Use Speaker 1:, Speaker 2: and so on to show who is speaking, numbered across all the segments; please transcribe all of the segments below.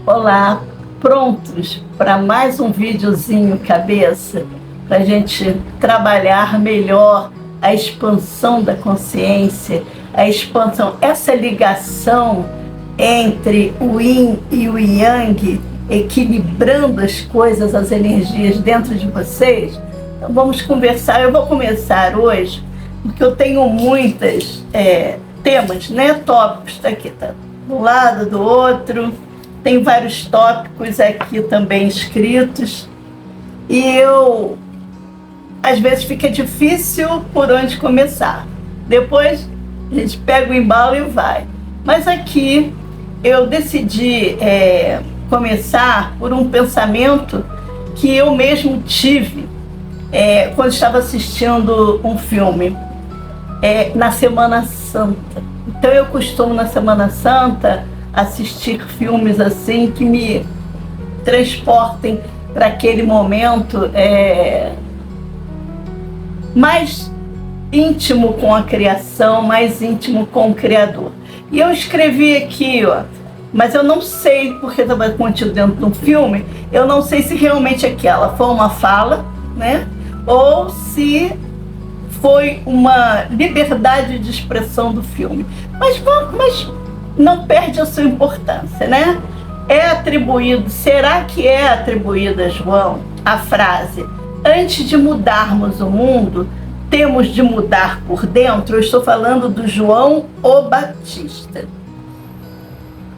Speaker 1: Olá, prontos para mais um videozinho cabeça, para a gente trabalhar melhor a expansão da consciência, a expansão, essa ligação entre o Yin e o Yang, equilibrando as coisas, as energias dentro de vocês. Então vamos conversar. Eu vou começar hoje, porque eu tenho muitos temas, né? Tópicos, tá aqui, tá do lado, do outro. Tem vários tópicos aqui também escritos. E às vezes fica difícil por onde começar. Depois a gente pega o embalo e vai. Mas aqui eu decidi começar por um pensamento que eu mesmo tive quando estava assistindo um filme na Semana Santa. Então eu costumo na Semana Santa assistir filmes assim que me transportem para aquele momento mais íntimo com a criação, mais íntimo com o Criador. E eu escrevi aqui, mas eu não sei, porque estava contido dentro de um filme, eu não sei se realmente aquela foi uma fala, né? Ou se foi uma liberdade de expressão do filme. Mas não perde a sua importância, né? Será que é atribuída a João a frase: antes de mudarmos o mundo, temos de mudar por dentro? Eu estou falando do João o Batista,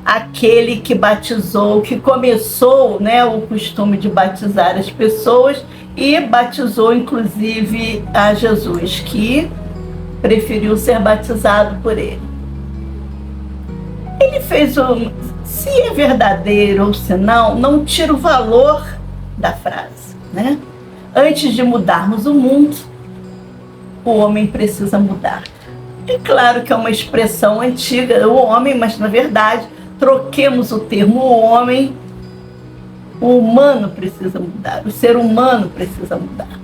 Speaker 1: aquele que batizou, que começou, né, o costume de batizar as pessoas e batizou inclusive a Jesus, que preferiu ser batizado por ele. Ele fez se é verdadeiro ou se não tira o valor da frase, né? Antes de mudarmos o mundo, o homem precisa mudar. É claro que é uma expressão antiga, o homem, mas na verdade, troquemos o termo o homem, o humano precisa mudar, o ser humano precisa mudar.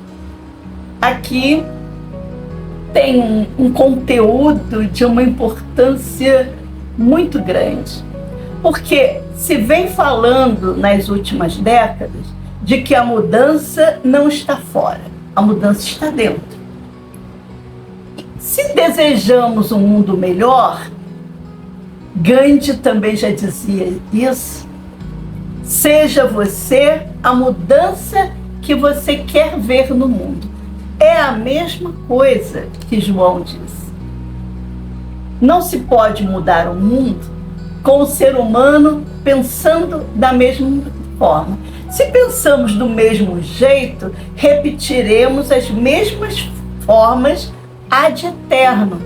Speaker 1: Aqui tem um conteúdo de uma importância muito grande, porque se vem falando nas últimas décadas de que a mudança não está fora, a mudança está dentro. Se desejamos um mundo melhor, Gandhi também já dizia isso, seja você a mudança que você quer ver no mundo. É a mesma coisa que João diz. Não se pode mudar o mundo com o ser humano pensando da mesma forma. Se pensamos do mesmo jeito, repetiremos as mesmas formas ad eterno.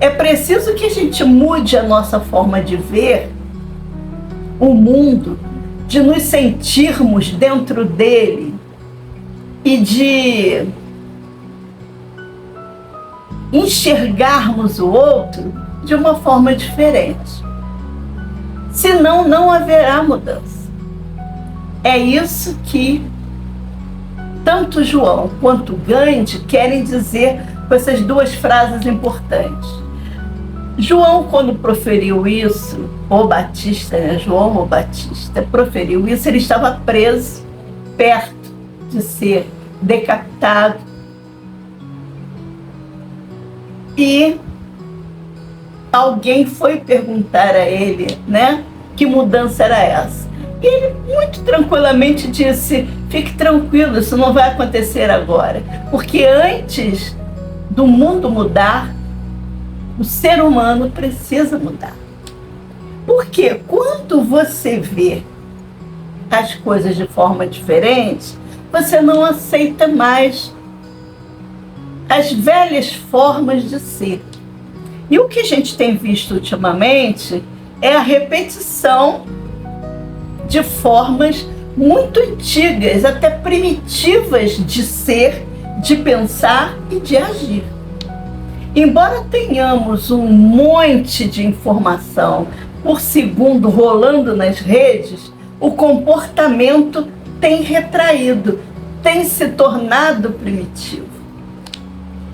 Speaker 1: É preciso que a gente mude a nossa forma de ver o mundo, de nos sentirmos dentro dele e de enxergarmos o outro de uma forma diferente. Senão, não haverá mudança. É isso que tanto João quanto Gandhi querem dizer com essas duas frases importantes. João, quando proferiu isso, o Batista, né? João o Batista, proferiu isso, ele estava preso, perto de ser decapitado. E alguém foi perguntar a ele, né, que mudança era essa. E ele muito tranquilamente disse: fique tranquilo, isso não vai acontecer agora. Porque antes do mundo mudar, o ser humano precisa mudar. Porque quando você vê as coisas de forma diferente, você não aceita mais as velhas formas de ser. E o que a gente tem visto ultimamente é a repetição de formas muito antigas, até primitivas de ser, de pensar e de agir. Embora tenhamos um monte de informação por segundo rolando nas redes, o comportamento tem retraído, tem se tornado primitivo.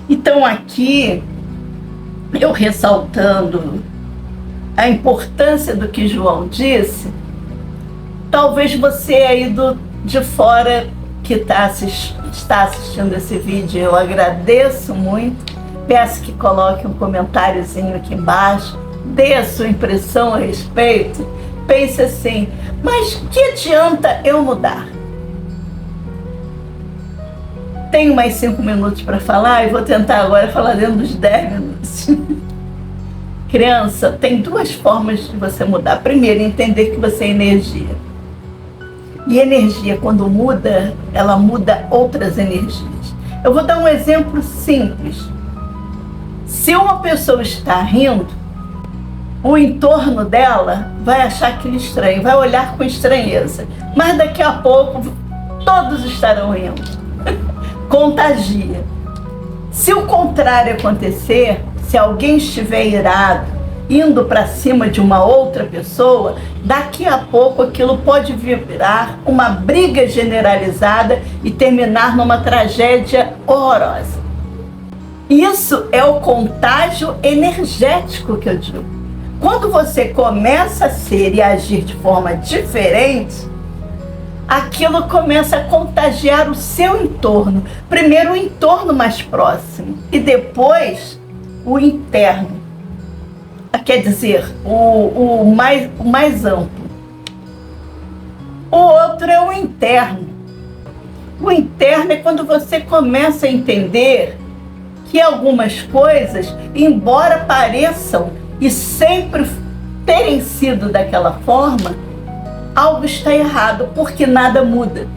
Speaker 1: Então aqui, eu ressaltando a importância do que João disse, talvez você aí de fora que está assistindo esse vídeo, eu agradeço muito. Peço que coloque um comentáriozinho aqui embaixo, dê a sua impressão a respeito. Pense assim, mas que adianta eu mudar? Tenho mais 5 minutos para falar e vou tentar agora falar dentro dos 10 minutos. Criança, tem 2 formas de você mudar. Primeiro, entender que você é energia. E energia, quando muda, ela muda outras energias. Eu vou dar um exemplo simples. Se uma pessoa está rindo, o entorno dela vai achar aquilo estranho, vai olhar com estranheza. Mas daqui a pouco, todos estarão rindo. Contagia. Se o contrário acontecer, se alguém estiver irado, indo para cima de uma outra pessoa, daqui a pouco aquilo pode virar uma briga generalizada e terminar numa tragédia horrorosa. Isso é o contágio energético que eu digo. Quando você começa a ser e agir de forma diferente, aquilo começa a contagiar o seu entorno. Primeiro o entorno mais próximo e depois o interno. Quer dizer, o mais amplo. O outro é o interno. O interno é quando você começa a entender que algumas coisas, embora pareçam e sempre terem sido daquela forma, algo está errado, porque nada muda.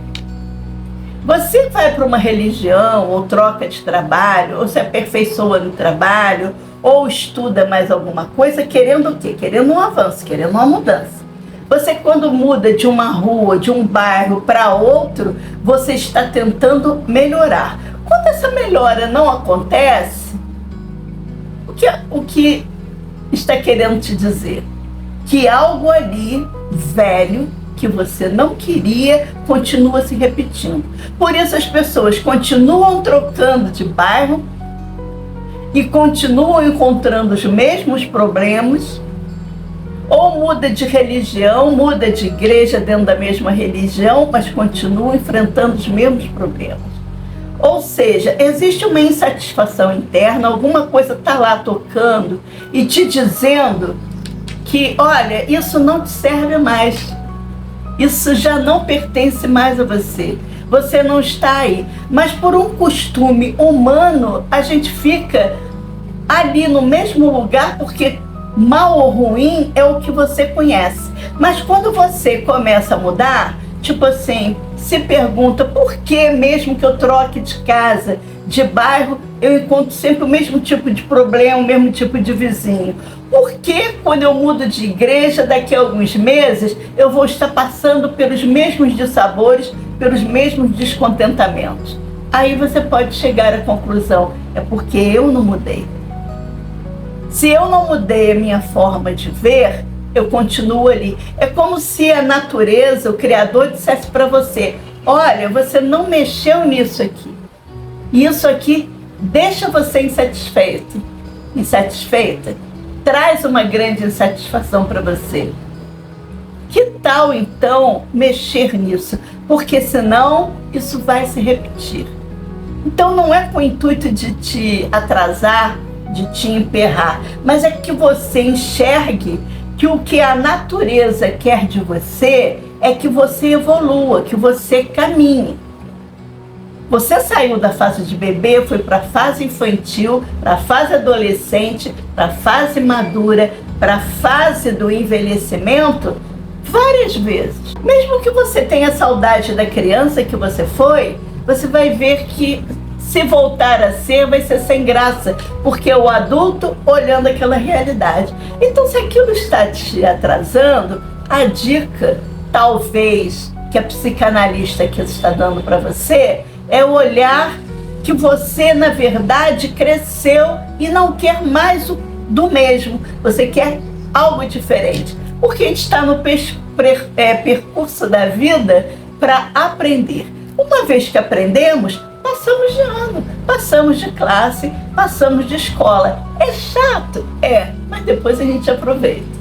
Speaker 1: Você vai para uma religião, ou troca de trabalho, ou se aperfeiçoa no trabalho, ou estuda mais alguma coisa, querendo o quê? Querendo um avanço, querendo uma mudança. Você, quando muda de uma rua, de um bairro para outro, você está tentando melhorar. Quando essa melhora não acontece, o que está querendo te dizer? Que algo ali, velho, que você não queria, continua se repetindo. Por isso as pessoas continuam trocando de bairro e continuam encontrando os mesmos problemas, ou muda de religião, muda de igreja dentro da mesma religião, mas continuam enfrentando os mesmos problemas. Ou seja, existe uma insatisfação interna, alguma coisa está lá tocando e te dizendo que, olha, isso não te serve mais. Isso já não pertence mais a você. Você não está aí. Mas por um costume humano, a gente fica ali no mesmo lugar porque mal ou ruim é o que você conhece. Mas quando você começa a mudar, tipo assim, se pergunta por que mesmo que eu troque de casa, de bairro, eu encontro sempre o mesmo tipo de problema, o mesmo tipo de vizinho? Por que quando eu mudo de igreja, daqui a alguns meses, eu vou estar passando pelos mesmos dissabores, pelos mesmos descontentamentos? Aí você pode chegar à conclusão, é porque eu não mudei. Se eu não mudei a minha forma de ver, eu continuo ali. É como se a natureza, o Criador, dissesse para você, olha, você não mexeu nisso aqui. Isso aqui deixa você insatisfeita, traz uma grande insatisfação para você. Que tal, então, mexer nisso? Porque senão isso vai se repetir. Então não é com o intuito de te atrasar, de te emperrar, mas é que você enxergue que o que a natureza quer de você é que você evolua, que você caminhe. Você saiu da fase de bebê, foi para a fase infantil, para a fase adolescente, para a fase madura, para a fase do envelhecimento várias vezes. Mesmo que você tenha saudade da criança que você foi, você vai ver que se voltar a ser, vai ser sem graça, porque é o adulto olhando aquela realidade. Então, se aquilo está te atrasando, a dica, talvez, que a psicanalista aqui está dando para você, é olhar que você, na verdade, cresceu e não quer mais do mesmo. Você quer algo diferente. Porque a gente está no percurso da vida para aprender. Uma vez que aprendemos, passamos de ano, passamos de classe, passamos de escola. É chato? É, mas depois a gente aproveita.